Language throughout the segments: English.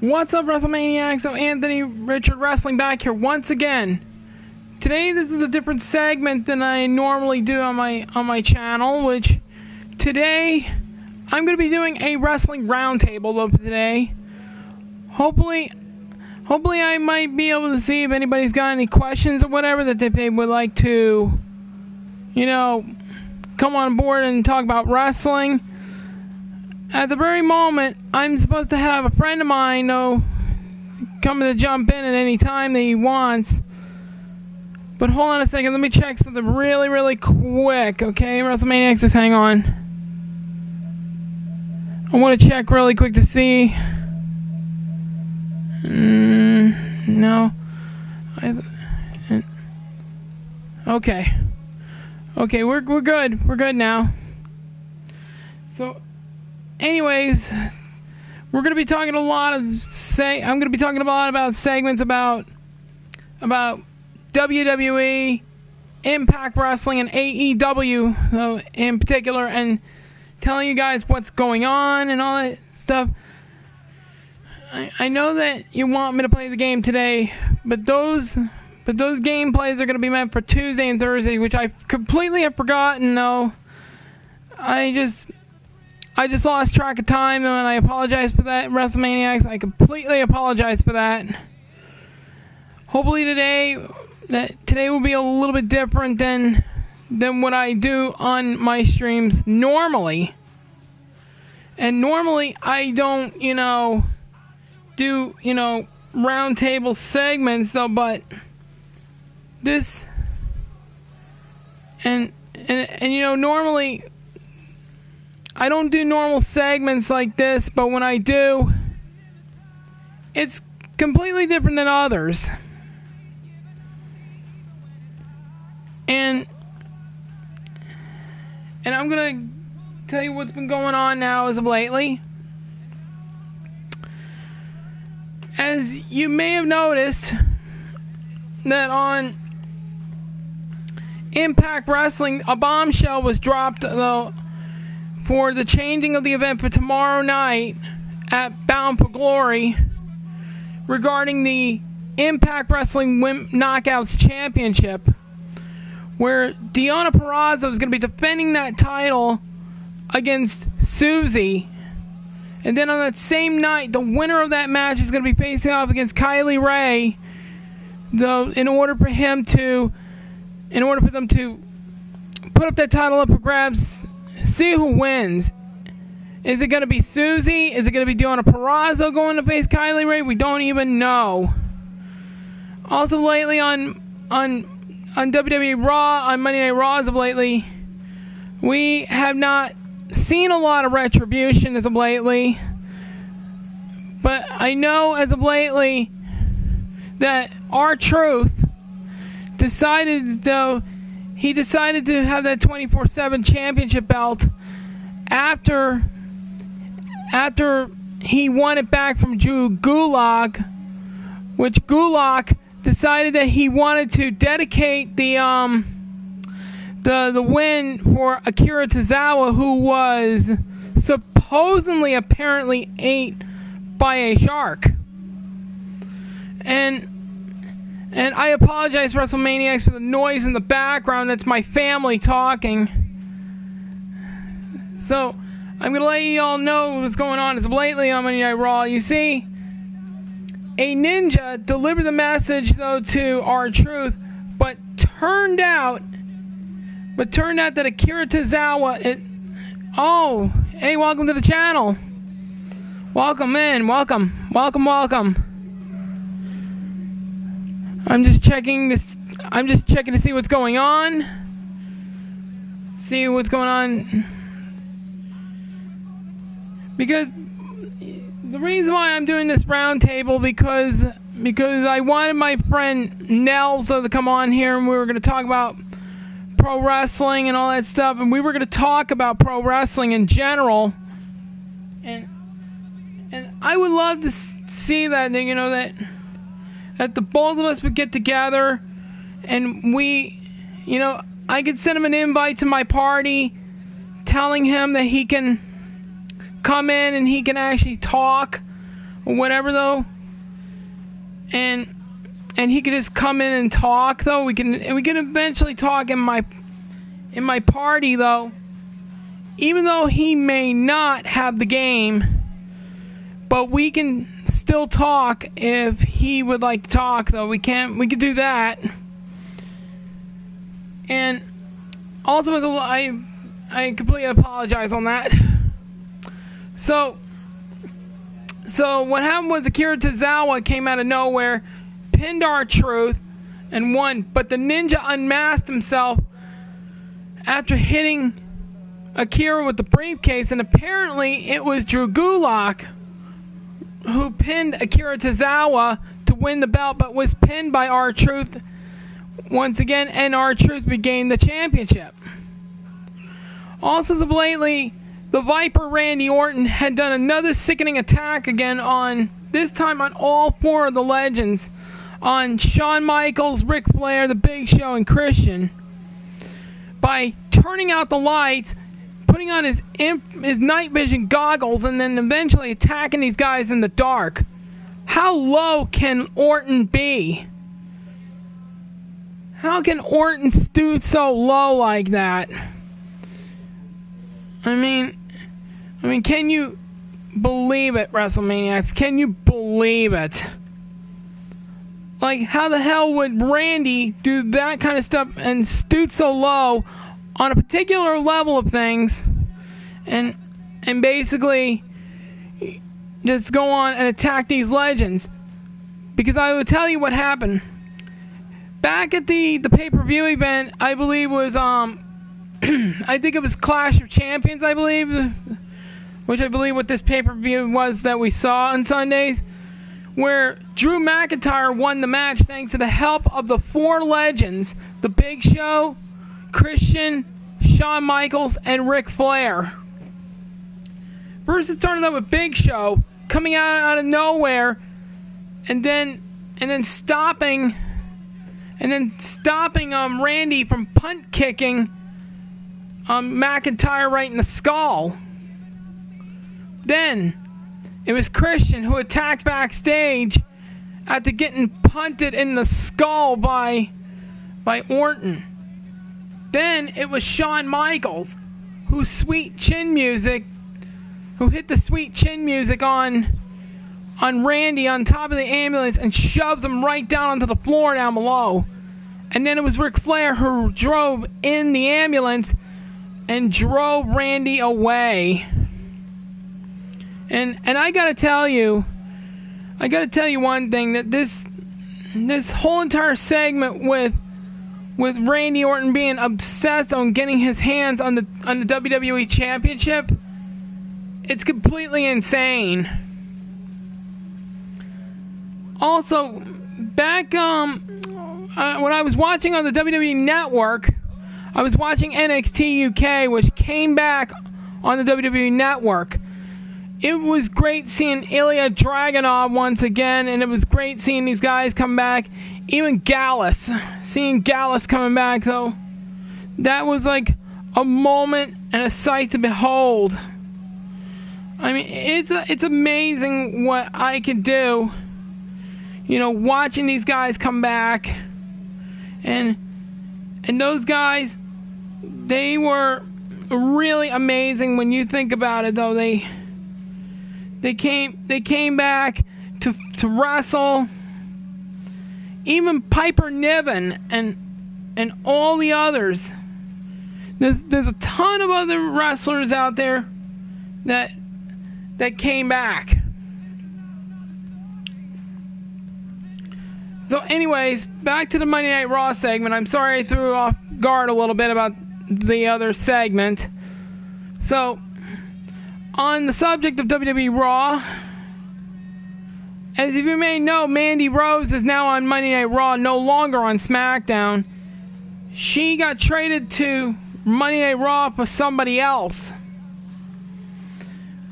What's up, WrestleManiacs? I'm Anthony Richard Wrestling back here once again. Today, this is a different segment than I normally do on my channel, which today I'm going to be doing a Wrestling Roundtable today. Hopefully I might be able to see if anybody's got any questions or whatever that they would like to, come on board and talk about wrestling. At the very moment, I'm supposed to have a friend of mine coming to jump in at any time that he wants. But hold on a second, let me check something really, really quick, okay? WrestleManiacs, just hang on. I want to check really quick to see. No. Okay. Okay, we're good. We're good now. So, anyways, we're going to be talking I'm going to be talking a lot about segments about WWE, Impact Wrestling, and AEW in particular, and telling you guys what's going on and all that stuff. I know that you want me to play the game today, but those gameplays are going to be meant for Tuesday and Thursday, which I completely have forgotten. No, I just lost track of time, and I apologize for that, WrestleManiacs. I completely apologize for that. Hopefully today will be a little bit different than what I do on my streams normally. And normally I don't, do, roundtable segments, but this and normally I don't do normal segments like this, but when I do, it's completely different than others. And I'm going to tell you what's been going on now as of lately. As you may have noticed, that on Impact Wrestling, a bombshell was dropped, for the changing of the event for tomorrow night at Bound for Glory regarding the Impact Wrestling Knockouts Championship, where Deonna Purrazzo is going to be defending that title against Susie. And then on that same night, the winner of that match is going to be facing off against Kylie Ray, in order for them to put up that title up for grabs. See who wins. Is it going to be Susie? Is it going to be Deonna Purrazzo going to face Kylie Ray? We don't even know. Also lately on WWE Raw, on Monday Night Raw as of lately, we have not seen a lot of retribution as of lately. But I know as of lately that R-Truth decided to have that 24/7 championship belt after he won it back from Drew Gulak, which Gulak decided that he wanted to dedicate the win for Akira Tozawa, who was supposedly apparently ate by a shark. And I apologize, WrestleManiacs, for the noise in the background. That's my family talking. So, I'm going to let you all know what's going on. As of lately on Monday Night Raw, you see, a ninja delivered the message, to R-Truth, but turned out that Akira Tozawa... Oh, hey, welcome to the channel. Welcome in, welcome. I'm just checking to see what's going on. Because the reason why I'm doing this roundtable because I wanted my friend Nels to come on here, and we were going to talk about pro wrestling and all that stuff, and we were going to talk about pro wrestling in general. And I would love to see that, that the both of us would get together, and I could send him an invite to my party, telling him that he can come in and he can actually talk or whatever though, and he could just come in and talk though. We can eventually talk in my party though, even though he may not have the game, but we can still talk if he would like to talk though. We could do that. And also, I completely apologize on that. So what happened was Akira Tozawa came out of nowhere, pinned R-Truth, and won. But the Ninja unmasked himself after hitting Akira with the briefcase, and apparently it was Drew Gulak who pinned Akira Tozawa to win the belt, but was pinned by R-Truth once again, and R-Truth regained the championship. Also, lately, the Viper Randy Orton had done another sickening attack again this time on all four of the legends, on Shawn Michaels, Ric Flair, The Big Show, and Christian, by turning out the lights, putting on his night vision goggles, and then eventually attacking these guys in the dark. How low can Orton be? How can Orton stoop so low like that? I mean, can you believe it, WrestleManiacs? Can you believe it? Like, how the hell would Randy do that kind of stuff and stoop so low on a particular level of things, and basically just go on and attack these legends? Because I would tell you what happened. Back at the pay-per-view event, I believe was I think it was Clash of Champions, I believe, which I believe what this pay-per-view was that we saw on Sundays, where Drew McIntyre won the match thanks to the help of the four legends, The Big Show, Christian, Shawn Michaels, and Ric Flair. First it started out with Big Show coming out of nowhere, and then stopping Randy from punt kicking McIntyre right in the skull. Then it was Christian who attacked backstage after getting punted in the skull by Orton. Then it was Shawn Michaels who hit the sweet chin music on Randy on top of the ambulance and shoves him right down onto the floor down below. And then it was Ric Flair who drove in the ambulance and drove Randy away. And I gotta tell you one thing, that this whole entire segment with Randy Orton being obsessed on getting his hands on the WWE Championship, it's completely insane. Also, back when I was watching on the WWE Network, I was watching NXT UK, which came back on the WWE Network. It was great seeing Ilya Dragunov once again, and it was great seeing these guys come back. Even Gallus, seeing Gallus coming back, though, that was like a moment and a sight to behold. I mean, it's amazing what I could do, watching these guys come back, and those guys, they were really amazing when you think about it. Though they came back to wrestle. Even Piper Niven and all the others. There's a ton of other wrestlers out there that came back. So anyways, back to the Monday Night Raw segment. I'm sorry I threw off guard a little bit about the other segment. So, on the subject of WWE Raw, as you may know, Mandy Rose is now on Monday Night Raw, no longer on SmackDown. She got traded to Monday Night Raw for somebody else.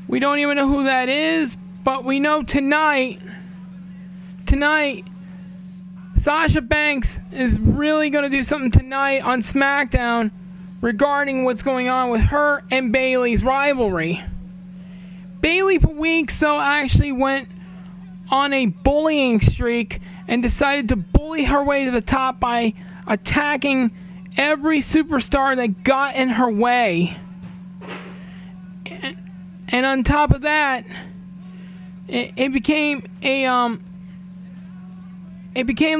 We don't even know who that is, but we know tonight, Sasha Banks is really going to do something tonight on SmackDown regarding what's going on with her and Bayley's rivalry. Bayley for weeks, actually went on a bullying streak and decided to bully her way to the top by attacking every superstar that got in her way. And on top of that, it became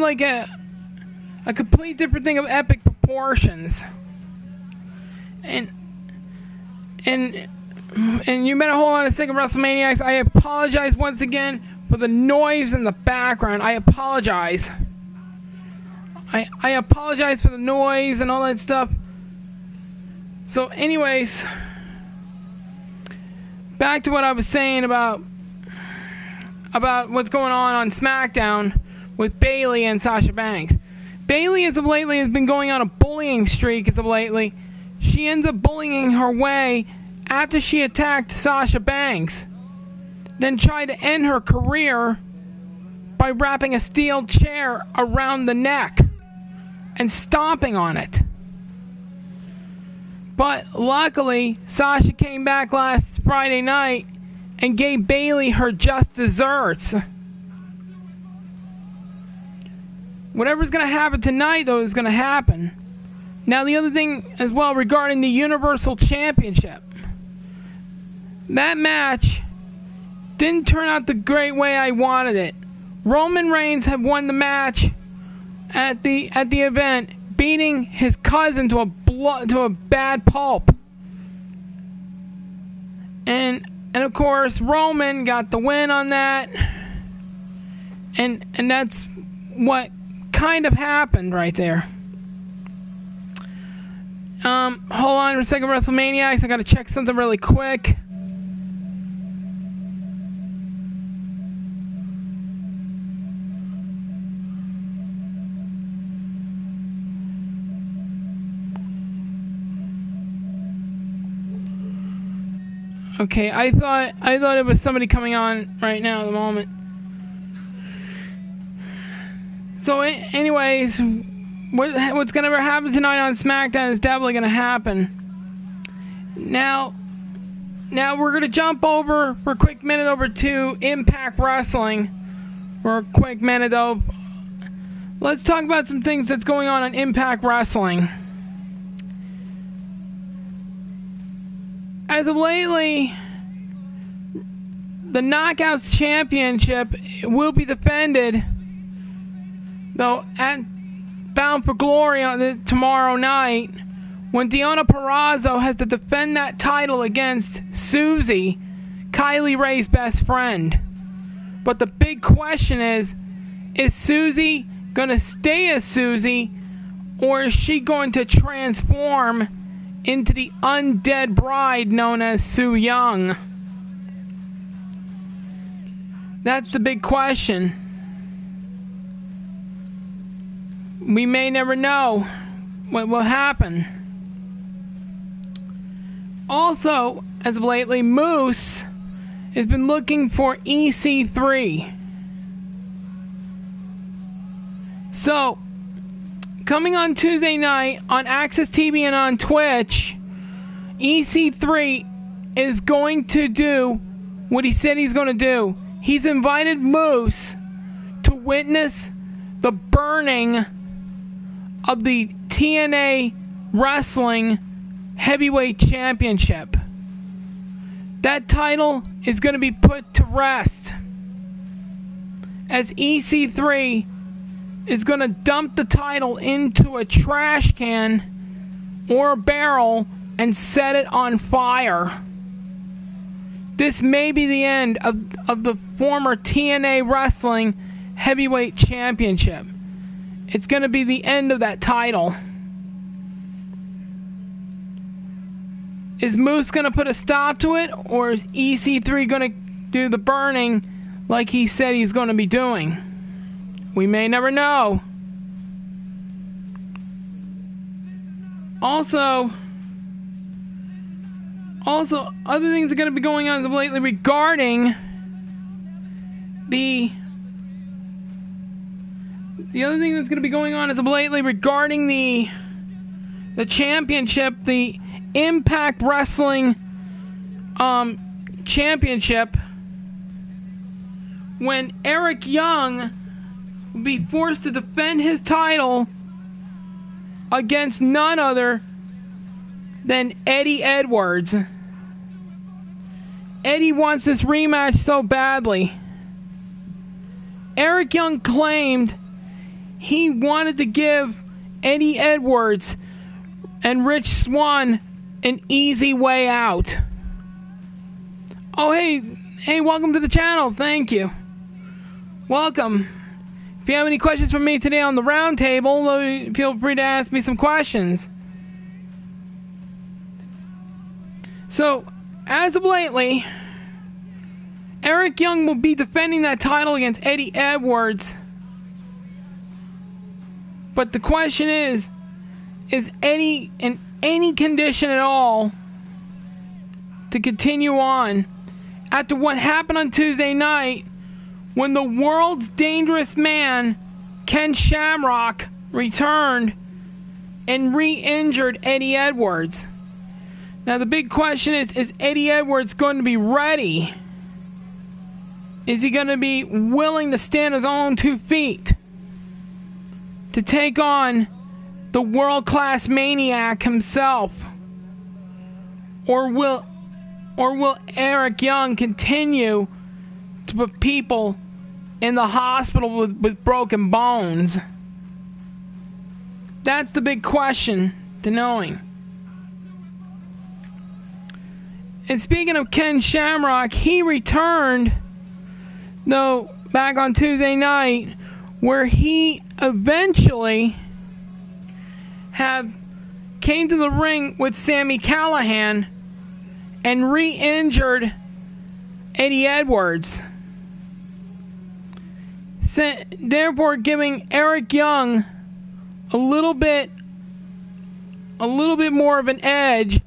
like a complete different thing of epic proportions. And you better hold on a second, WrestleManiacs. I apologize once again for the noise in the background. I apologize. I apologize for the noise and all that stuff. So anyways, back to what I was saying about what's going on SmackDown with Bayley and Sasha Banks. Bayley as of lately has been going on a bullying streak as of lately. She ends up bullying her way after she attacked Sasha Banks, then tried to end her career by wrapping a steel chair around the neck and stomping on it. But luckily, Sasha came back last Friday night and gave Bayley her just desserts. Whatever's going to happen tonight, though, is going to happen. Now, the other thing as well regarding the Universal Championship. That match didn't turn out the great way I wanted it. Roman Reigns had won the match at the event, beating his cousin to a bad pulp. And of course, Roman got the win on that. And that's what kind of happened right there. Hold on for a second, WrestleManiacs. I gotta check something really quick. Okay, I thought it was somebody coming on right now at the moment. So, anyways, what's going to happen tonight on SmackDown is definitely going to happen. Now we're going to jump over for a quick minute over to Impact Wrestling. For a quick minute, though, let's talk about some things that's going on Impact Wrestling. As of lately, the Knockouts Championship will be defended, though, at Bound for Glory on tomorrow night, when Deonna Purrazzo has to defend that title against Susie, Kylie Ray's best friend. But the big question is Susie going to stay as Susie, or is she going to transform into the undead bride known as Su Yung? That's the big question. We may never know what will happen. Also, as of lately, Moose has been looking for EC3. So, coming on Tuesday night on Access TV and on Twitch, EC3 is going to do what he said he's going to do. He's invited Moose to witness the burning of the TNA Wrestling Heavyweight Championship. That title is going to be put to rest, as EC3 is going to dump the title into a trash can or a barrel and set it on fire. This may be the end of the former TNA Wrestling Heavyweight Championship. It's going to be the end of that title. Is Moose going to put a stop to it, or is EC3 going to do the burning like he said he's going to be doing? We may never know. Also, other things are going to be going on lately regarding the other thing that's going to be going on is lately regarding the championship, the Impact Wrestling championship when Eric Young will be forced to defend his title against none other than Eddie Edwards. Eddie wants this rematch so badly. Eric Young claimed he wanted to give Eddie Edwards and Rich Swann an easy way out. Oh, hey, welcome to the channel. Thank you. Welcome. If you have any questions for me today on the roundtable, feel free to ask me some questions. So, as of lately, Eric Young will be defending that title against Eddie Edwards. But the question is Eddie in any condition at all to continue on after what happened on Tuesday night when the world's dangerous man, Ken Shamrock, returned and re-injured Eddie Edwards? Now the big question is Eddie Edwards going to be ready? Is he going to be willing to stand on his own 2 feet to take on the world-class maniac himself? Or will Eric Young continue to put people in the hospital with broken bones? That's the big question to knowing. And speaking of Ken Shamrock, he returned, though, back on Tuesday night, where he eventually came to the ring with Sami Callihan and re-injured Eddie Edwards, therefore giving Eric Young a little bit more of an edge,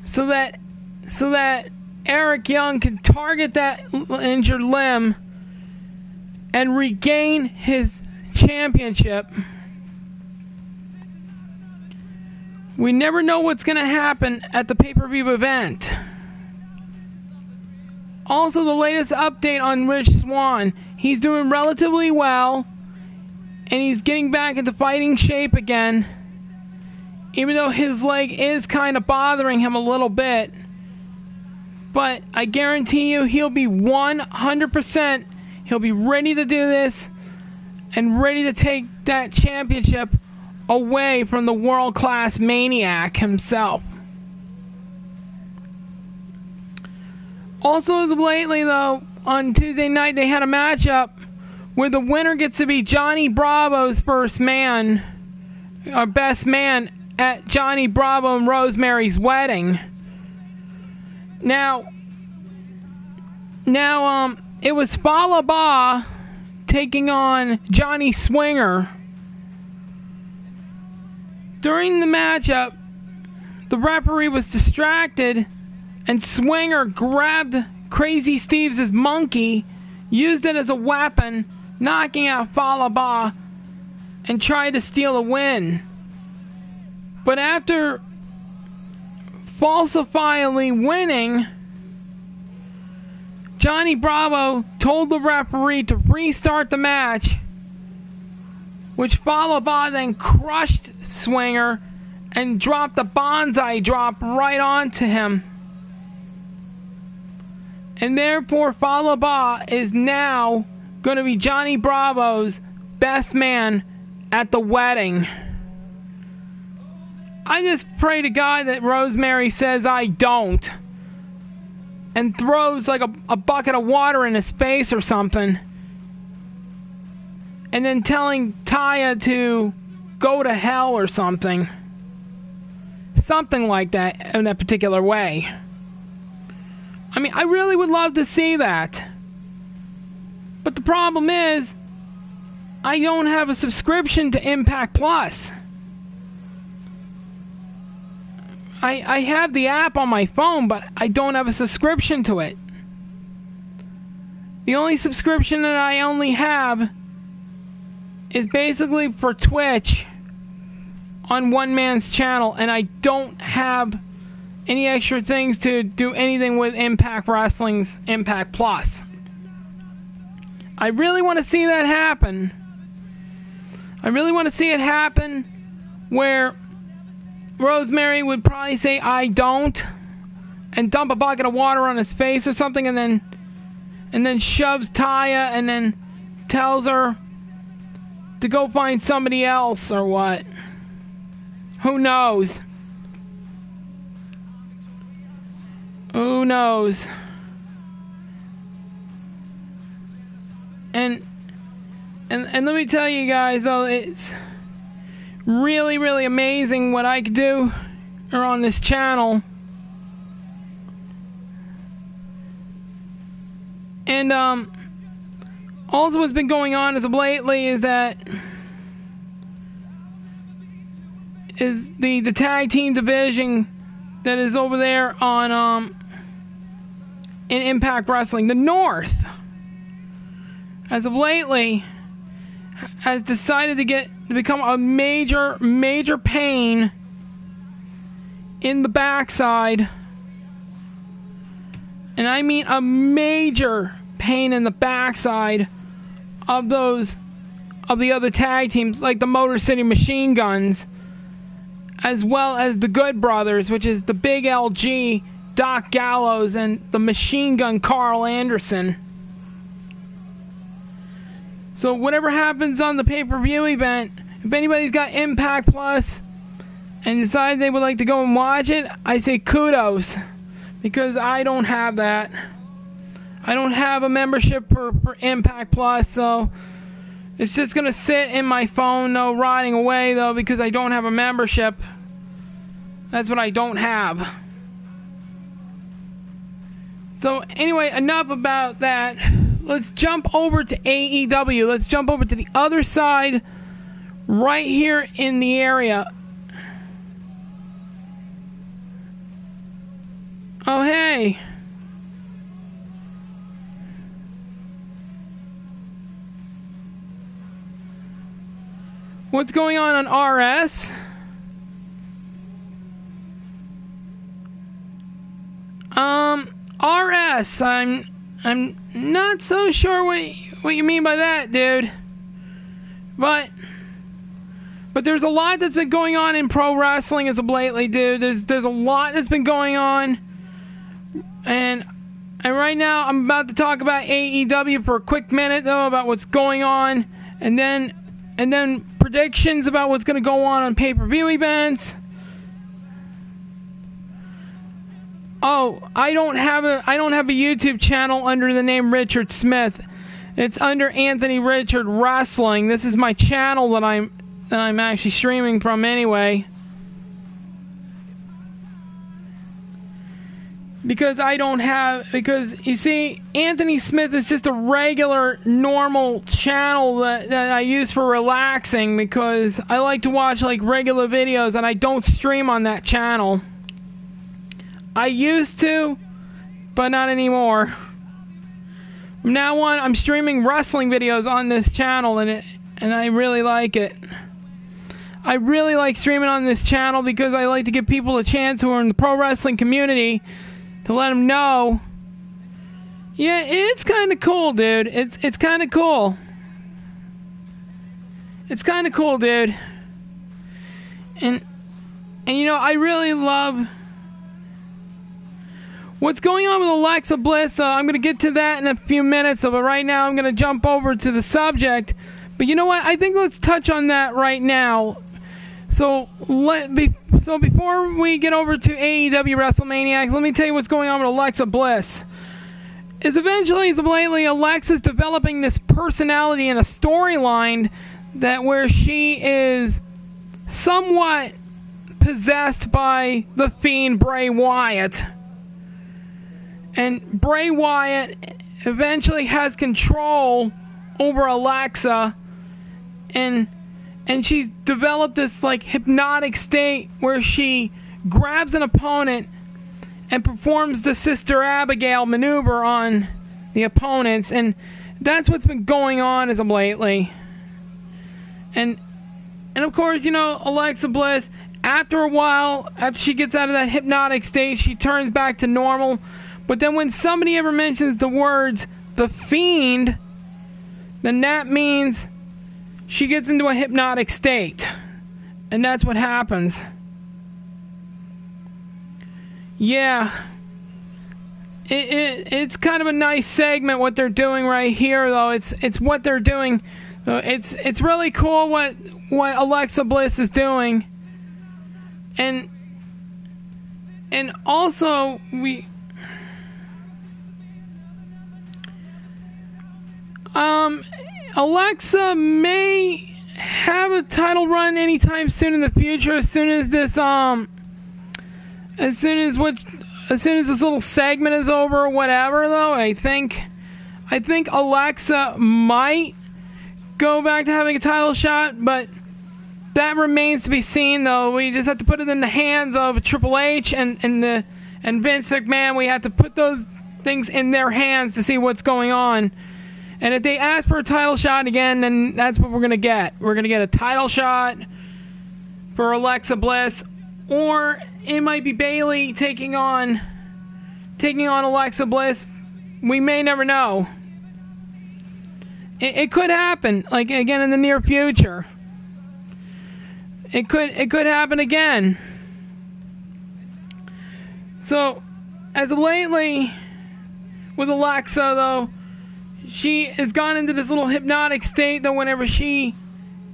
so that Eric Young can target that injured limb and regain his championship. We never know what's going to happen at the pay-per-view event. Also, the latest update on Rich Swann. He's doing relatively well, and he's getting back into fighting shape again, even though his leg is kind of bothering him a little bit. But I guarantee you he'll be 100%. He'll be ready to do this and ready to take that championship away from the world-class maniac himself. Also, as of lately, though, on Tuesday night they had a matchup where the winner gets to be Johnny Bravo's first man, or best man, at Johnny Bravo and Rosemary's wedding. Now, it was Fallah Bahh taking on Johnny Swinger. During the matchup, the referee was distracted, and Swinger grabbed Crazy Steve's monkey, used it as a weapon, knocking out Fallah Bahh, and tried to steal a win. But after falsifyingly winning, Johnny Bravo told the referee to restart the match, which Fallah Bahh then crushed Swinger and dropped a bonsai drop right onto him. And therefore Fallah Bahh is now going to be Johnny Bravo's best man at the wedding. I just pray to God that Rosemary says I don't, and throws like a bucket of water in his face or something, and then telling Taya to go to hell or something like that, in that particular way. I mean, I really would love to see that, but the problem is I don't have a subscription to Impact Plus. I have the app on my phone, but I don't have a subscription to it. The only subscription that I only have is basically for Twitch on one man's channel, and I don't have any extra things to do anything with Impact Wrestling's Impact Plus. I really want to see that happen. I really want to see it happen where Rosemary would probably say, I don't, and dump a bucket of water on his face or something, and then shoves Taya and then tells her to go find somebody else or what. Who knows? Who knows? And let me tell you guys, though, it's really, really amazing what I could do on this channel. And also what's been going on as of lately is that the tag team division that is over there on in Impact Wrestling, the North, as of lately has decided to become a major pain in the backside. And I mean a major pain in the backside of the other tag teams, like the Motor City Machine Guns, as well as the Good Brothers, which is the Big LG, Doc Gallows, and the Machine Gun Carl Anderson. So whatever happens on the pay-per-view event, if anybody's got Impact Plus and decides they would like to go and watch it, I say kudos, because I don't have that. I don't have a membership for Impact Plus, so it's just going to sit in my phone, no rotting away, though, because I don't have a membership. That's what I don't have. So anyway, enough about that. Let's jump over to AEW. Let's jump over to the other side, right here in the area. Oh, hey. What's going on RS? RS, I'm not so sure what you mean by that, dude. But there's a lot that's been going on in pro wrestling as of lately, dude. There's a lot that's been going on. And right now I'm about to talk about AEW for a quick minute, though, about what's going on, and then predictions about what's going to go on pay-per-view events. Oh, I don't have a YouTube channel under the name Richard Smith. It's under Anthony Richard Wrestling. This is my channel that I'm actually streaming from anyway. Because you see, Anthony Smith is just a regular, normal channel that I use for relaxing, because I like to watch like regular videos, and I don't stream on that channel. I used to, but not anymore. From now on, I'm streaming wrestling videos on this channel, and I really like it. I really like streaming on this channel because I like to give people a chance who are in the pro wrestling community to let them know, yeah, it's kind of cool, dude. It's kind of cool. It's kind of cool, dude. And you know, I really love what's going on with Alexa Bliss. I'm going to get to that in a few minutes, but right now I'm going to jump over to the subject. But you know what? I think let's touch on that right now. So before we get over to AEW WrestleManiacs, let me tell you what's going on with Alexa Bliss. As of lately, Alexa's developing this personality and a storyline where she is somewhat possessed by the Fiend Bray Wyatt. And Bray Wyatt eventually has control over Alexa, and she's developed this like hypnotic state where she grabs an opponent and performs the Sister Abigail maneuver on the opponents, and that's what's been going on as of lately. And of course, you know, Alexa Bliss, after a while, after she gets out of that hypnotic state, she turns back to normal. But then when somebody ever mentions the words "the Fiend," then that means she gets into a hypnotic state. And that's what happens. Yeah. It's kind of a nice segment what they're doing right here, though. It's what they're doing. It's really cool what Alexa Bliss is doing. And also Alexa may have a title run anytime soon in the future, as soon as this little segment is over or whatever, though. I think Alexa might go back to having a title shot, but that remains to be seen, though. We just have to put it in the hands of Triple H and Vince McMahon. We have to put those things in their hands to see what's going on. And if they ask for a title shot again, then that's what we're going to get. We're going to get a title shot for Alexa Bliss, or it might be Bayley taking on Alexa Bliss. We may never know. It could happen, like, again, in the near future. It could happen again. So, as of lately, with Alexa, though, she has gone into this little hypnotic state, though. Whenever she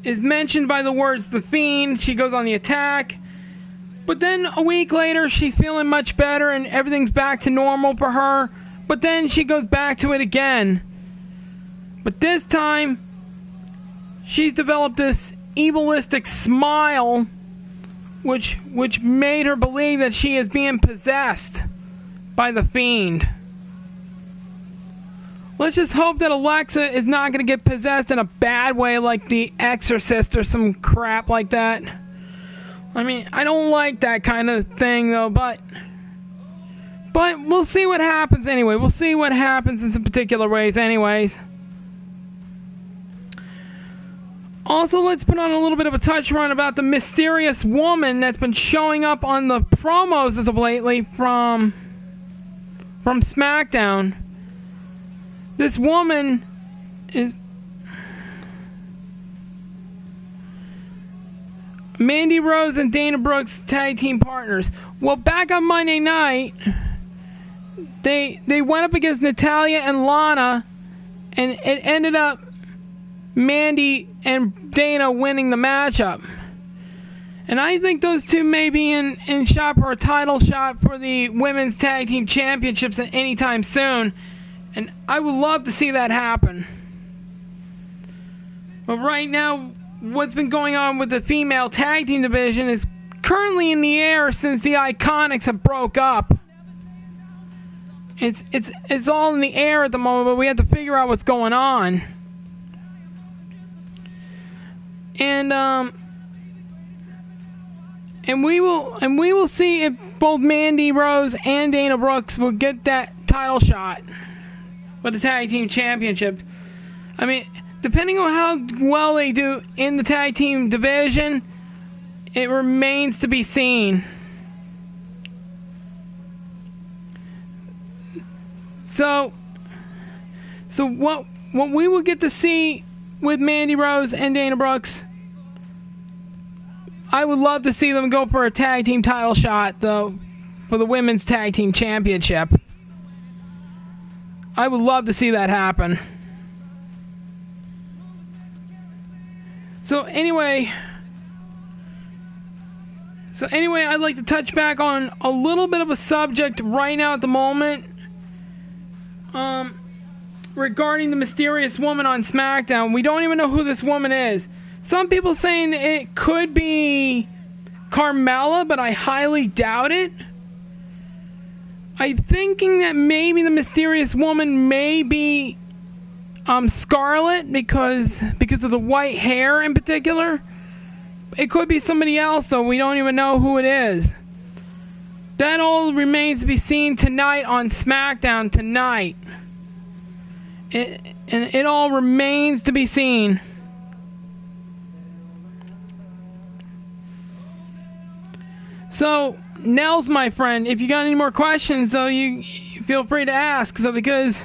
is mentioned by the words "The Fiend," she goes on the attack. But then a week later, she's feeling much better and everything's back to normal for her. But then she goes back to it again. But this time, she's developed this evilistic smile, which made her believe that she is being possessed by the Fiend. Let's just hope that Alexa is not going to get possessed in a bad way like The Exorcist or some crap like that. I mean, I don't like that kind of thing, though, but we'll see what happens anyway. We'll see what happens in some particular ways anyways. Also, let's put on a little bit of a touch run about the mysterious woman that's been showing up on the promos as of lately from SmackDown. This woman is Mandy Rose and Dana Brooks, tag team partners. Well, back on Monday night, they went up against Natalya and Lana, and it ended up Mandy and Dana winning the matchup. And I think those two may be in shot for a title shot for the women's tag team championships at any time soon. And I would love to see that happen. But right now, what's been going on with the female tag team division is currently in the air since the Iconics have broke up. It's all in the air at the moment, but we have to figure out what's going on. And we will see if both Mandy Rose and Dana Brooks will get that title shot for the tag team championship. I mean, depending on how well they do in the tag team division, it remains to be seen. So what we will get to see with Mandy Rose and Dana Brooks, I would love to see them go for a tag team title shot, though, for the women's tag team championship. I would love to see that happen. So anyway, I'd like to touch back on a little bit of a subject right now at the moment, regarding the mysterious woman on SmackDown. We don't even know who this woman is. Some people saying it could be Carmella, but I highly doubt it. I'm thinking that maybe the mysterious woman may be Scarlett because of the white hair in particular. It could be somebody else, though. We don't even know who it is. That all remains to be seen tonight on SmackDown tonight. It all remains to be seen. So, Nels, my friend, if you got any more questions, so you feel free to ask. So because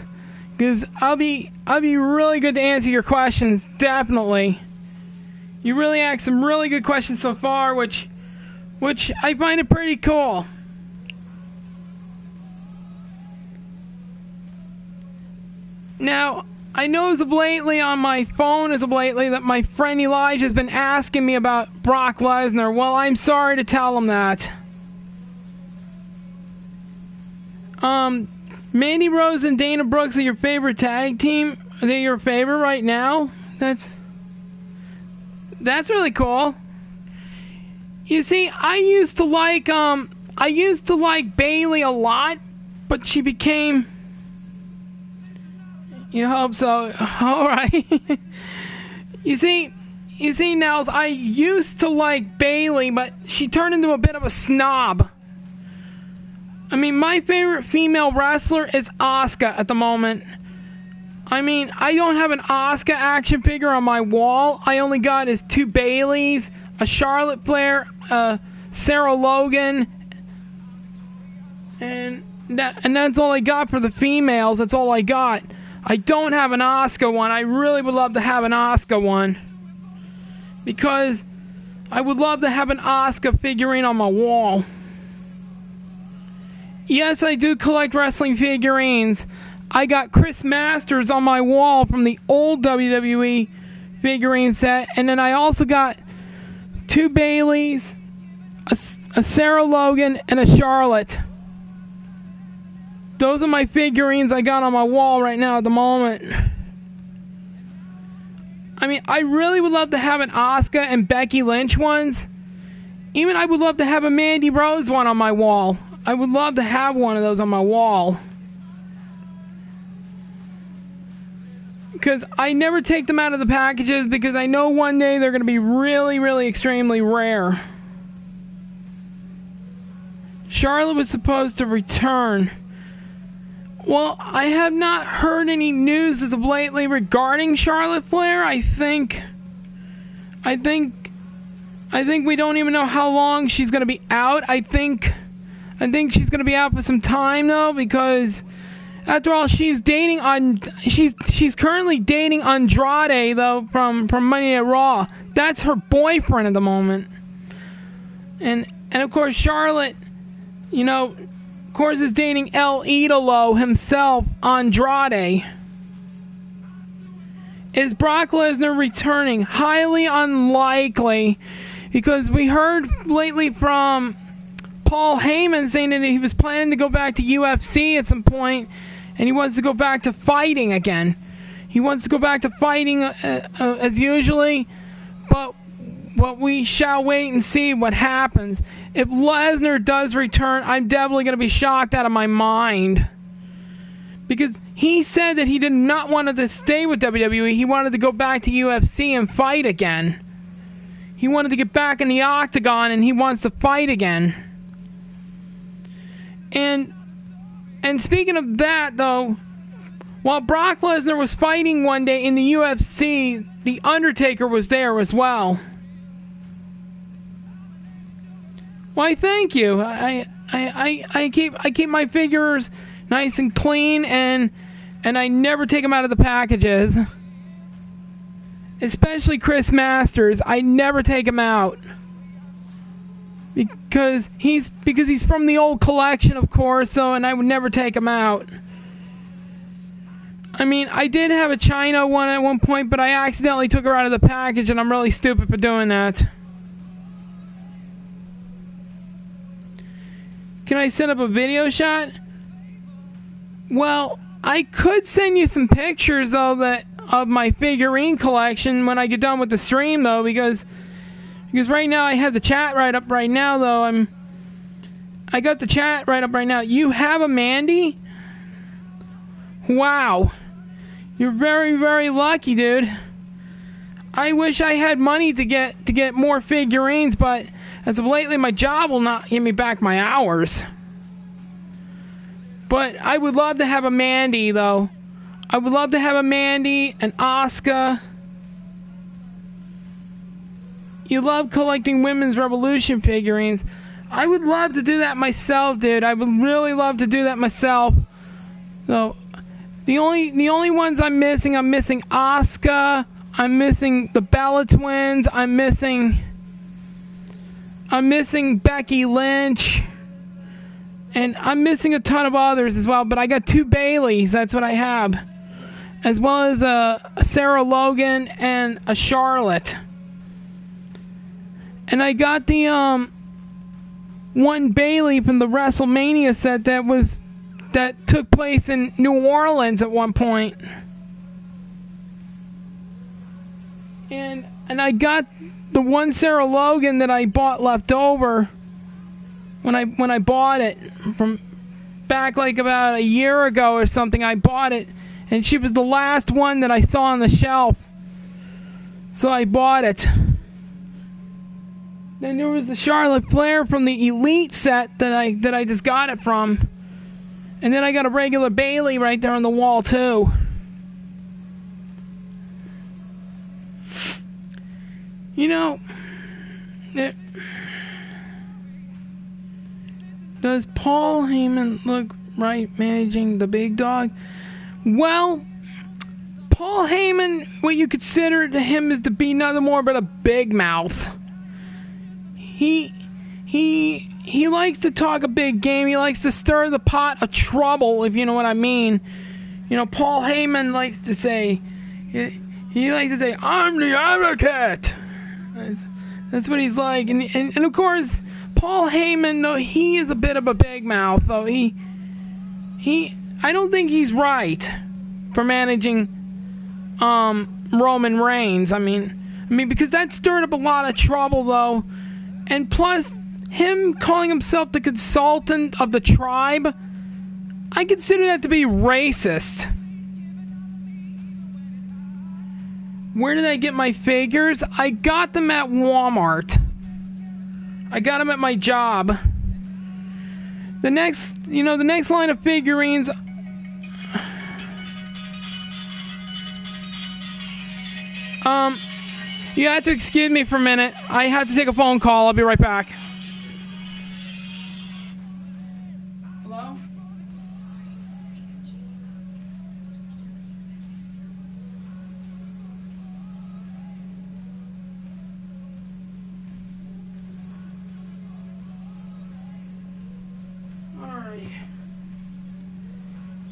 because I'll be really good to answer your questions. Definitely. You really asked some really good questions so far, which I find it pretty cool. Now, I know as of lately on my phone, that my friend Elijah has been asking me about Brock Lesnar. Well, I'm sorry to tell him that. Mandy Rose and Dana Brooks are your favorite tag team? Are they your favorite right now? That's really cool. You see, I used to like Bayley a lot, but she became... You hope so. All right. You see, Nels, I used to like Bayley, but she turned into a bit of a snob. I mean, my favorite female wrestler is Asuka at the moment. I mean, I don't have an Asuka action figure on my wall. I only got is 2 Baileys, a Charlotte Flair, Sarah Logan, and that's all I got for the females. That's all I got. I don't have an Asuka one. I really would love to have an Asuka one, because I would love to have an Asuka figurine on my wall. Yes, I do collect wrestling figurines. I got Chris Masters on my wall from the old WWE figurine set, and then I also got 2 Baileys, a Sarah Logan, and a Charlotte. Those are my figurines I got on my wall right now at the moment. I mean, I really would love to have an Asuka and Becky Lynch ones. Even I would love to have a Mandy Rose one on my wall. I would love to have one of those on my wall. Because I never take them out of the packages, because I know one day they're going to be really, really extremely rare. Charlotte was supposed to return. Well, I have not heard any news as of lately regarding Charlotte Flair. I think we don't even know how long she's going to be out. I think she's going to be out for some time though, because after all, she's currently dating Andrade though from Monday Night Raw. That's her boyfriend at the moment. And of course Charlotte, of course, is dating El Idolo himself, Andrade. Is Brock Lesnar returning? Highly unlikely, because we heard lately from Paul Heyman saying that he was planning to go back to UFC at some point, and he wants to go back to fighting again. He wants to go back to fighting as usually, but we shall wait and see what happens. If Lesnar does return, I'm definitely going to be shocked out of my mind. Because he said that he did not want to stay with WWE. He wanted to go back to UFC and fight again. He wanted to get back in the octagon, and he wants to fight again. And speaking of that, though, while Brock Lesnar was fighting one day in the UFC, The Undertaker was there as well. Why, thank you. I keep my figures nice and clean, and I never take them out of the packages. Especially Chris Masters, I never take him out, because he's from the old collection, of course. So, and I would never take him out. I mean, I did have a China one at one point, but I accidentally took her out of the package, and I'm really stupid for doing that. Can I set up a video shot? Well, I could send you some pictures though of my figurine collection when I get done with the stream though, because right now I have the chat right up right now though. I got the chat right up right now. You have a Mandy? Wow. You're very, very lucky, dude. I wish I had money to get more figurines, but as of lately, my job will not give me back my hours. But I would love to have a Mandy, though. I would love to have a Mandy, an Asuka. You love collecting Women's Revolution figurines. I would love to do that myself, dude. I would really love to do that myself. So, The only ones I'm missing Asuka. I'm missing the Bella Twins. I'm missing Becky Lynch. And I'm missing a ton of others as well, but I got 2 Baileys. That's what I have. As well as a Sarah Logan and a Charlotte. And I got the one Bailey from the WrestleMania set that took place in New Orleans at one point. And I got the one Sarah Logan that I bought left over when I bought it from back like about a year ago or something. I bought it, and she was the last one that I saw on the shelf, so I bought it. Then there was the Charlotte Flair from the Elite set that I just got it from, and then I got a regular Bailey right there on the wall too. You know, does Paul Heyman look right managing the big dog? Well, Paul Heyman, what you consider to him is to be nothing more but a big mouth. He likes to talk a big game. He likes to stir the pot of trouble, if you know what I mean. You know, Paul Heyman likes to say, he likes to say, "I'm the advocate." That's what he's like, and of course, Paul Heyman, though he is a bit of a big mouth, though I don't think he's right for managing Roman Reigns. I mean, because that stirred up a lot of trouble, though, and plus him calling himself the consultant of the tribe, I consider that to be racist. Where did I get my figures? I got them at Walmart. I got them at my job. The next line of figurines. You have to excuse me for a minute. I have to take a phone call. I'll be right back. Hello?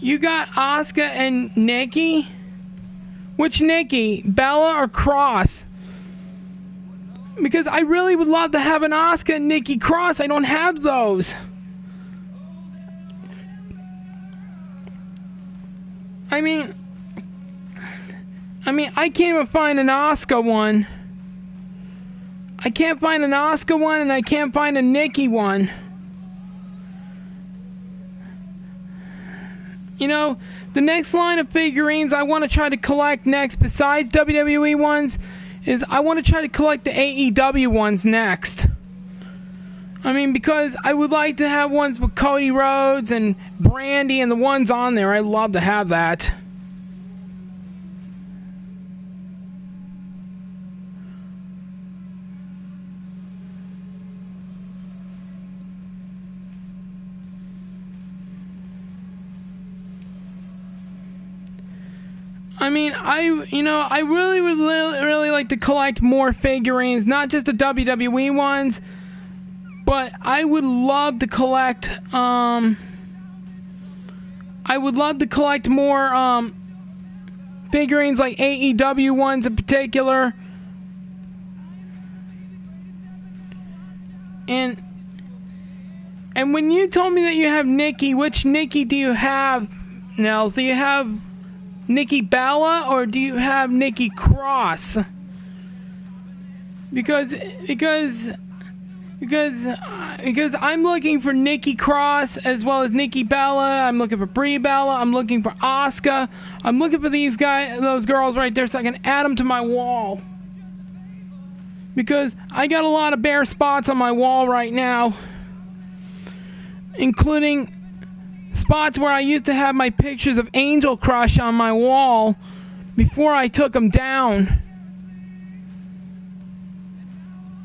You got Asuka and Nikki? Which Nikki? Bella or Cross? Because I really would love to have an Asuka and Nikki Cross. I don't have those. I mean, I can't even find an Asuka one. I can't find an Asuka one, and I can't find a Nikki one. You know, the next line of figurines I want to try to collect next, besides WWE ones, is I want to try to collect the AEW ones next. I mean, because I would like to have ones with Cody Rhodes and Brandy and the ones on there. I'd love to have that. I mean, I really would really like to collect more figurines, not just the WWE ones, but I would love to collect. I would love to collect more figurines, like AEW ones in particular, and when you told me that you have Nikki, which Nikki do you have, Nels? Do you have Nikki Bella or do you have Nikki Cross? Because I'm looking for Nikki Cross as well as Nikki Bella. I'm looking for Brie Bella. I'm looking for Asuka. I'm looking for those girls right there, so I can add them to my wall. Because I got a lot of bare spots on my wall right now, including spots where I used to have my pictures of Angel Crush on my wall before I took them down.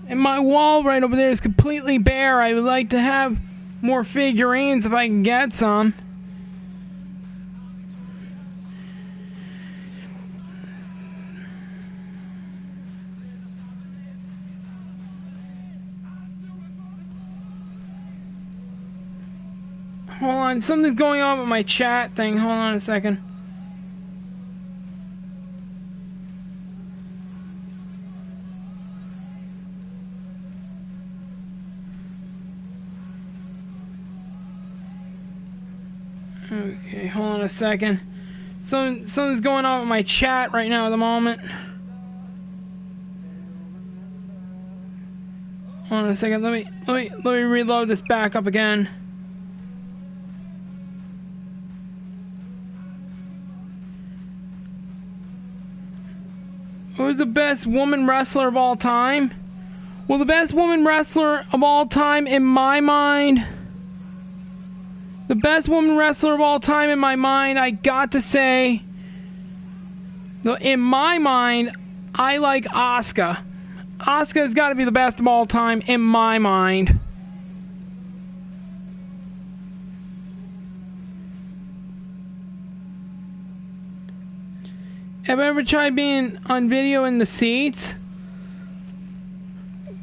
And my wall right over there is completely bare. I would like to have more figurines if I can get some. Hold on, something's going on with my chat thing. Hold on a second. Okay, hold on a second. Something's going on with my chat right now at the moment. Hold on a second. Let me reload this back up again. Who's the best woman wrestler of all time? Well, the best woman wrestler of all time in my mind, I got to say, in my mind, I like Asuka. Asuka's got to be the best of all time in my mind. Have I ever tried being on video in the seats?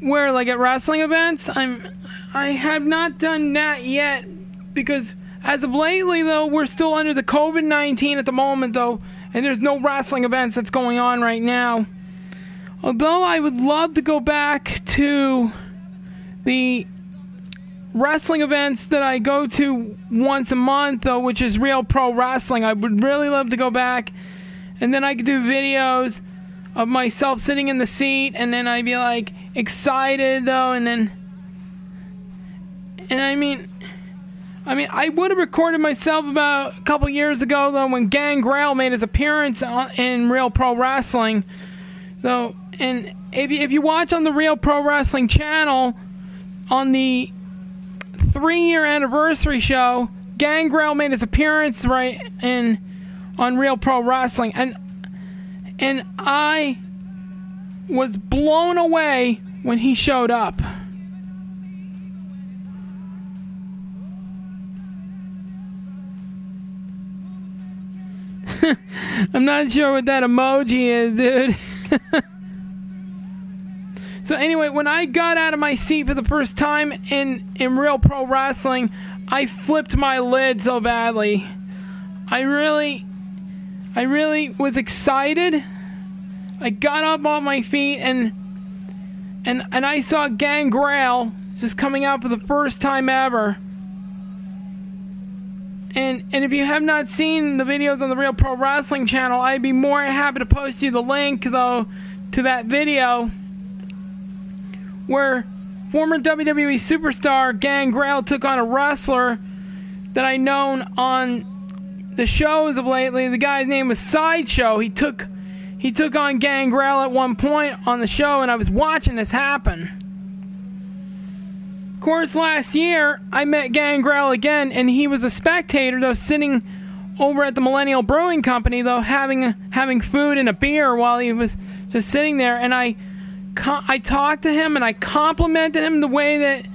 Where, like at wrestling events? I have not done that yet, because as of lately, though, we're still under the COVID-19 at the moment, though, and there's no wrestling events that's going on right now. Although I would love to go back to the wrestling events that I go to once a month, though, which is Real Pro Wrestling. I would really love to go back, and then I could do videos of myself sitting in the seat, and then I'd be like excited, though, and I mean, I would have recorded myself about a couple years ago, though, when Gangrel made his appearance in Real Pro Wrestling, though. And if you watch on the Real Pro Wrestling channel, on the 3-year anniversary show, Gangrel made his appearance on Real Pro Wrestling, and I was blown away when he showed up. I'm not sure what that emoji is, dude. So anyway, when I got out of my seat for the first time in Real Pro Wrestling, I flipped my lid so badly. I really was excited. I got up on my feet and I saw Gangrel just coming out for the first time ever. And if you have not seen the videos on the Real Pro Wrestling channel, I'd be more happy to post you the link, though, to that video where former WWE superstar Gangrel took on a wrestler that I known on the shows of lately. The guy's name was Sideshow. He took on Gangrel at one point on the show, and I was watching this happen. Of course, last year I met Gangrel again, and he was a spectator, though, sitting over at the Millennial Brewing Company, though, having food and a beer while he was just sitting there. And I talked to him and I complimented him the way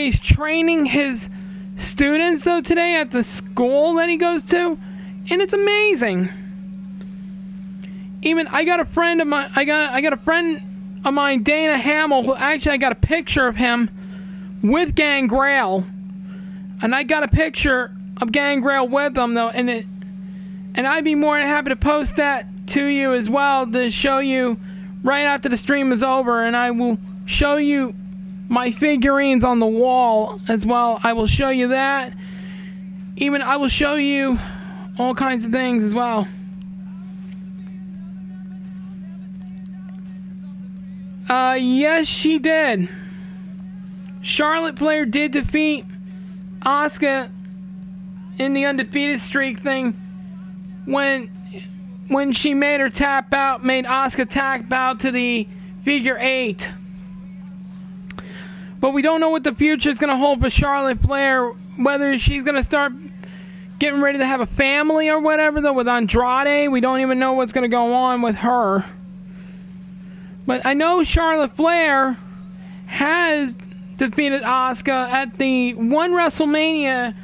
he's training his students, though, today at the school that he goes to, and it's amazing. Even I got a friend of mine, Dana Hamill, who actually I got a picture of him with Gangrel, and I got a picture of Gangrel with him, though, and I'd be more than happy to post that to you as well, to show you right after the stream is over, and I will show you my figurines on the wall as well. I will show you that. Even I will show you all kinds of things as well. Yes, she did. Charlotte Flair did defeat Asuka in the undefeated streak thing when she made Asuka tap out to the figure 8. But we don't know what the future is going to hold for Charlotte Flair, whether she's going to start getting ready to have a family or whatever, though, with Andrade. We don't even know what's going to go on with her. But I know Charlotte Flair has defeated Asuka at the one WrestleMania,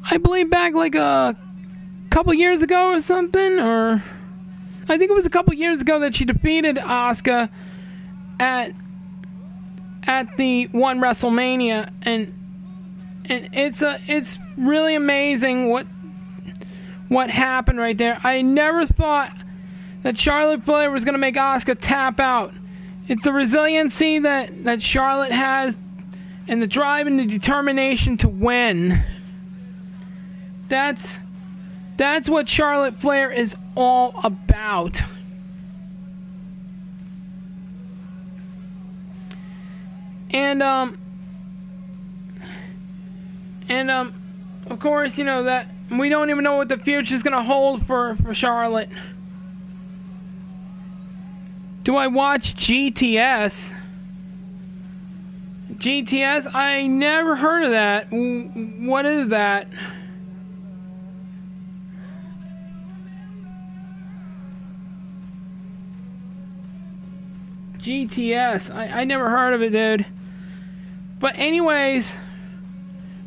I believe, back like a couple years ago or something, or I think it was a couple years ago that she defeated Asuka at the one WrestleMania, And it's really amazing what happened right there. I never thought that Charlotte Flair was going to make Asuka tap out. It's the resiliency that Charlotte has and the drive and the determination to win. That's what Charlotte Flair is all about. And of course, that we don't even know what the future is going to hold for Charlotte. Do I watch GTS? GTS? I never heard of that. What is that? GTS. I never heard of it, dude. But anyways,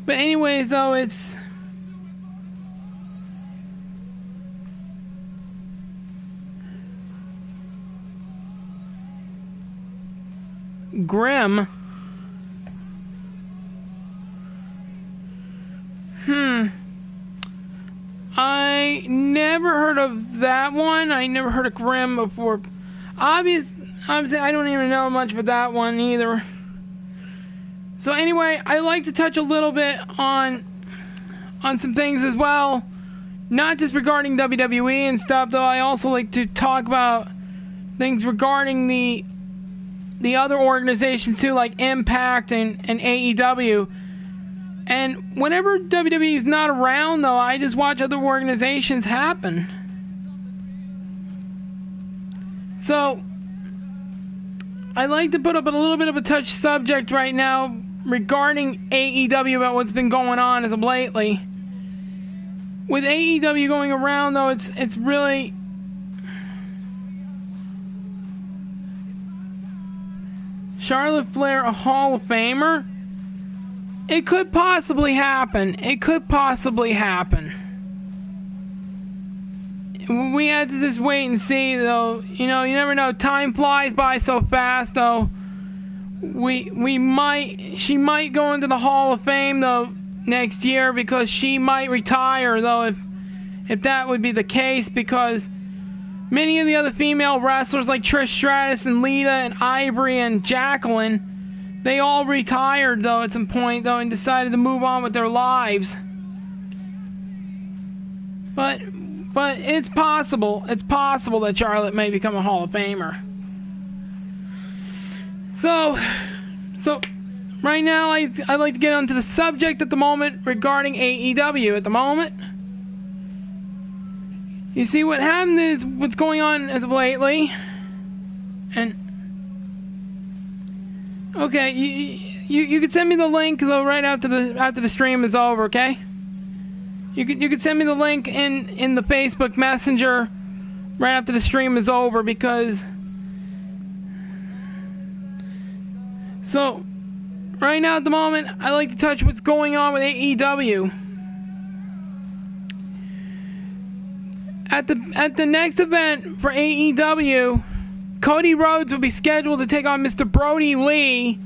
though, it's Grim. I never heard of that one. I never heard of Grim before. Obviously, I don't even know much about that one either. So anyway, I like to touch a little bit on some things as well. Not just regarding WWE and stuff, though. I also like to talk about things regarding the other organizations too, like Impact and AEW. And whenever WWE is not around, though, I just watch other organizations happen. So I like to put up a little bit of a touch subject right now regarding AEW about what's been going on as of lately. With AEW going around, though, it's really Charlotte Flair a Hall of Famer? It could possibly happen. It could possibly happen. We had to just wait and see, though. You never know. Time flies by so fast, though. She might go into the Hall of Fame, though, next year, because she might retire, though, if that would be the case, because many of the other female wrestlers like Trish Stratus and Lita and Ivory and Jacqueline, they all retired, though, at some point, though, and decided to move on with their lives. But it's possible. It's possible that Charlotte may become a Hall of Famer. So right now, I'd like to get onto the subject at the moment regarding AEW at the moment. You see, what happened is what's going on as of lately. And okay, you could send me the link, though, right after the stream is over, okay? You could send me the link in the Facebook Messenger right after the stream is over, because so right now at the moment, I like to touch what's going on with AEW. At the next event for AEW, Cody Rhodes will be scheduled to take on Mr. Brody Lee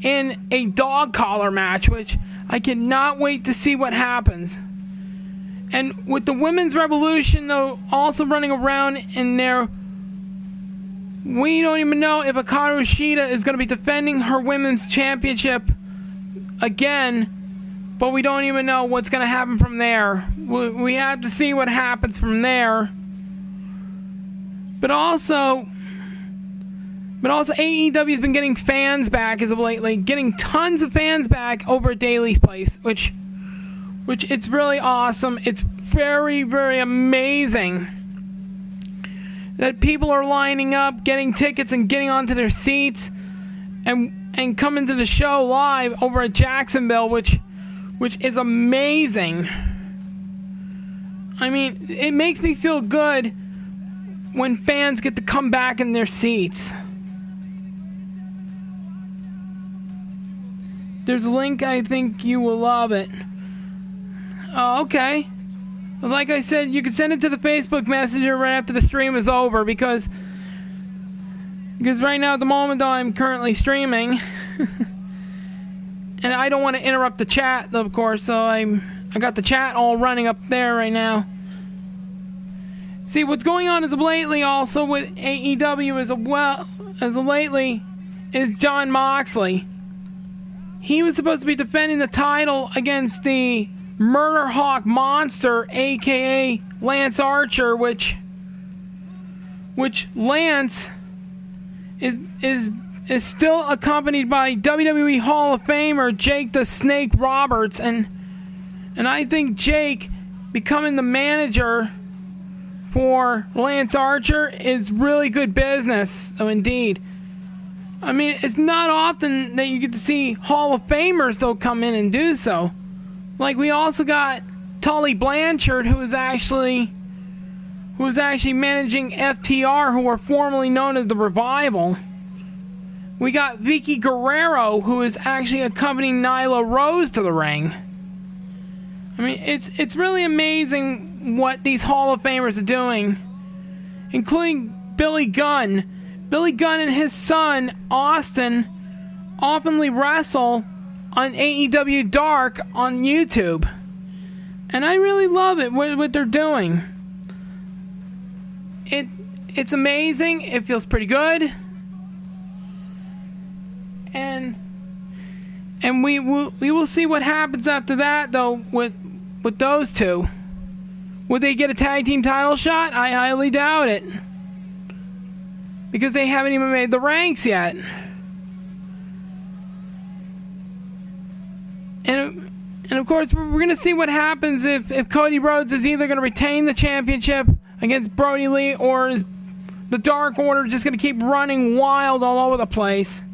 in a dog collar match, which I cannot wait to see what happens. And with the Women's Revolution, though, also running around in there, we don't even know if Hikaru Shida is going to be defending her Women's Championship again, but we don't even know what's going to happen from there. We have to see what happens from there. But also AEW has been getting fans back as of lately, getting tons of fans back over at Daly's Place, which it's really awesome. It's very, very amazing that people are lining up, getting tickets and getting onto their seats and coming to the show live over at Jacksonville, which is amazing. I mean, it makes me feel good when fans get to come back in their seats. There's a link, I think you will love it. Oh, okay. Like I said, you can send it to the Facebook Messenger right after the stream is over, because right now at the moment, though, I'm currently streaming. and I don't want to interrupt the chat, of course, so I got the chat all running up there right now. See, what's going on as of lately also with AEW as of lately is Jon Moxley. He was supposed to be defending the title against the Murder Hawk Monster, aka Lance Archer, which Lance is still accompanied by WWE Hall of Famer Jake the Snake Roberts, and I think Jake becoming the manager for Lance Archer is really good business. Oh, indeed. I mean, it's not often that you get to see Hall of Famers though come in and do so. Like, we also got Tully Blanchard, who was actually managing FTR, who were formerly known as the Revival. We got Vicky Guerrero, who is actually accompanying Nyla Rose to the ring. I mean, it's really amazing what these Hall of Famers are doing, including Billy Gunn. Billy Gunn and his son, Austin, oftenly wrestle on AEW Dark on YouTube. And I really love it, what they're doing. It's amazing. It feels pretty good. And we will see what happens after that, though, with those two. Would they get a tag team title shot? I highly doubt it, because they haven't even made the ranks yet. And of course, we're going to see what happens if Cody Rhodes is either going to retain the championship against Brody Lee, or is the Dark Order just going to keep running wild all over the place.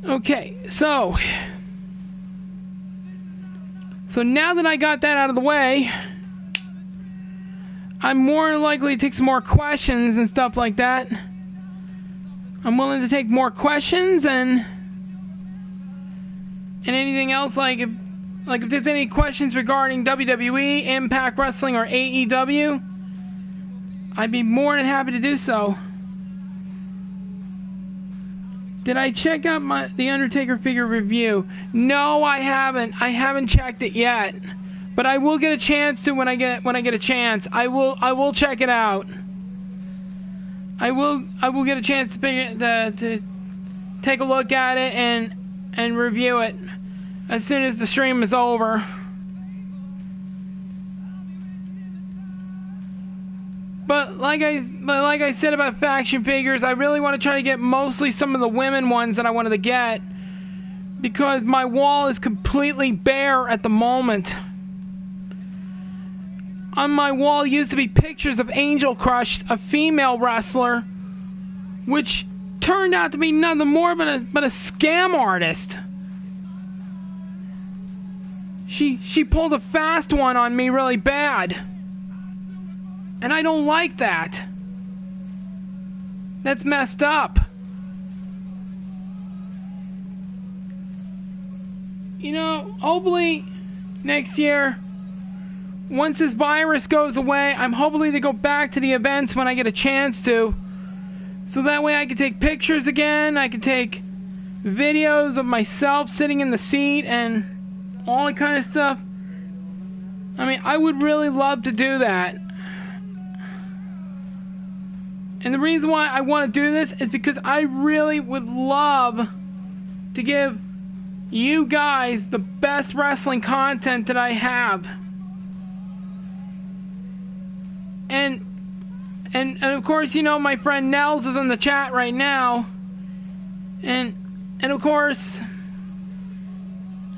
Okay, so now that I got that out of the way, I'm more likely to take some more questions and stuff like that. I'm willing to take more questions and anything else, like if there's any questions regarding WWE, Impact Wrestling, or AEW, I'd be more than happy to do so. Did I check out the Undertaker figure review? No, I haven't. I haven't checked it yet, but I will get a chance to when I get a chance. I will check it out. I will get a chance to take a look at it and review it as soon as the stream is over. But like I said about faction figures, I really want to try to get mostly some of the women ones that I wanted to get, because my wall is completely bare at the moment. On my wall used to be pictures of Angel Crush, a female wrestler, which turned out to be nothing more but a scam artist. She pulled a fast one on me really bad. And I don't like that. That's messed up. You know, hopefully next year, once this virus goes away, I'm hopefully to go back to the events when I get a chance to. So that way I can take pictures again, I can take videos of myself sitting in the seat and all that kind of stuff. I mean, I would really love to do that. And the reason why I want to do this is because I really would love to give you guys the best wrestling content that I have. And of course, you know, my friend Nels is in the chat right now. And of course,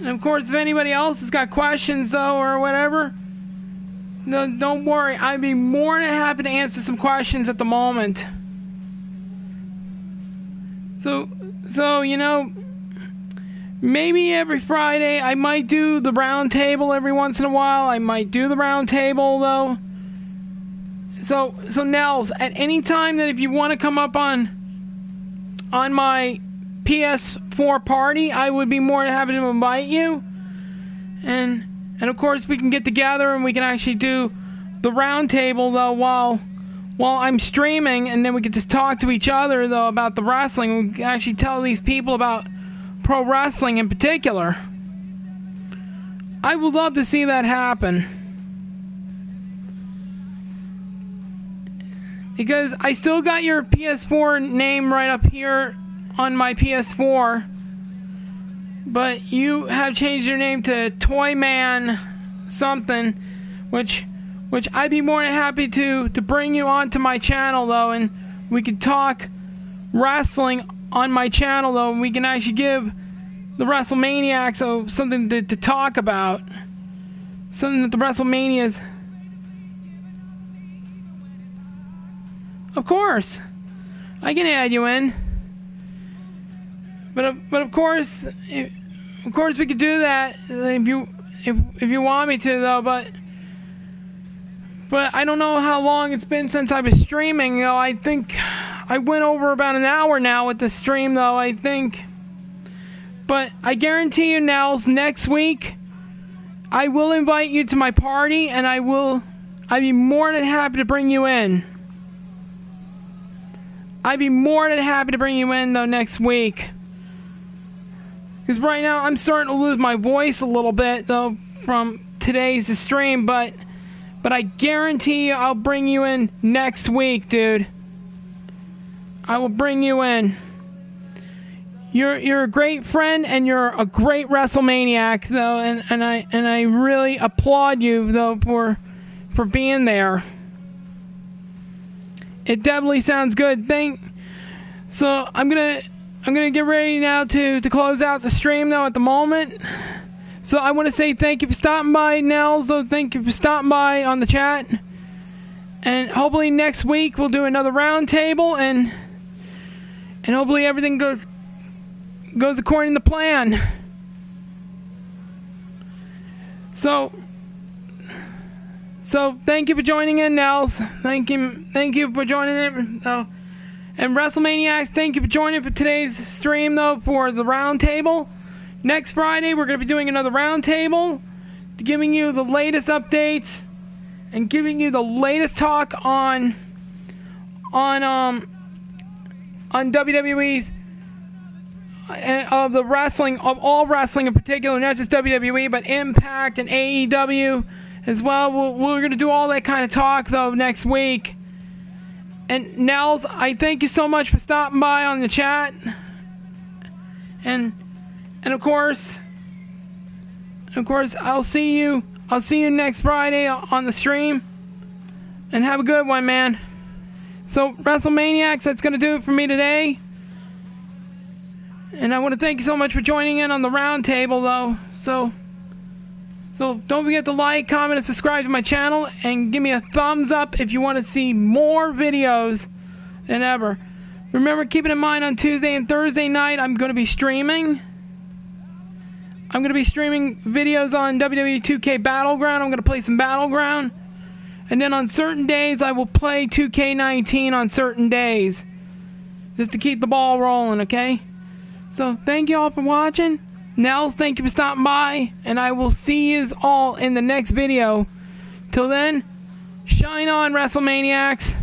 if anybody else has got questions though or whatever, no, don't worry. I'd be more than happy to answer some questions at the moment. So you know, maybe every Friday I might do the round table every once in a while. I might do the round table though. So Nels, at any time that if you want to come up on my PS4 party, I would be more than happy to invite you. And of course we can get together and we can actually do the round table though while while I'm streaming, and then we could just talk to each other, though, about the wrestling. We can actually tell these people about pro wrestling in particular. I would love to see that happen. Because I still got your PS4 name right up here on my PS4. But you have changed your name to Toyman something, which I'd be more than happy to bring you onto my channel, though, and we could talk wrestling on my channel, though, and we can actually give the WrestleManiacs something to talk about. Something that the WrestleManias... Of course, I can add you in. But of course, we could do that if you want me to, though. But I don't know how long it's been since I was streaming. You know, I think I went over about an hour now with the stream, though. I think. But I guarantee you, Nels, next week I will invite you to my party, and I'd be more than happy to bring you in. I'd be more than happy to bring you in, though, next week. Because right now I'm starting to lose my voice a little bit, though, from today's stream. But I guarantee you I'll bring you in next week, dude. I will bring you in. You're a great friend, and you're a great WrestleManiac, though, and I really applaud you, though, for being there. It definitely sounds good. So I'm gonna get ready now to close out the stream, though, at the moment. So I want to say thank you for stopping by, Nels. So thank you for stopping by on the chat, and hopefully next week we'll do another roundtable, and hopefully everything goes according to plan. So thank you for joining in, Nels. Thank you for joining in. And WrestleManiacs, thank you for joining for today's stream, though, for the roundtable. Next Friday, we're going to be doing another roundtable, giving you the latest updates and giving you the latest talk on WWE's of the wrestling, of all wrestling in particular, not just WWE, but Impact and AEW as well. We're going to do all that kind of talk, though, next week. And Nels, I thank you so much for stopping by on the chat. And of course, I'll see you next Friday on the stream. And have a good one, man. So, WrestleManiacs, that's going to do it for me today. And I want to thank you so much for joining in on the roundtable, though. So don't forget to like, comment, and subscribe to my channel, and give me a thumbs up if you want to see more videos than ever. Remember, keep it in mind, on Tuesday and Thursday night, I'm going to be streaming. I'm going to be streaming videos on WWE 2K Battleground. I'm going to play some Battleground. And then on certain days, I will play 2K19 on certain days. Just to keep the ball rolling, okay? So, thank you all for watching. Nels, thank you for stopping by, and I will see you all in the next video. Till then, shine on, WrestleManiacs.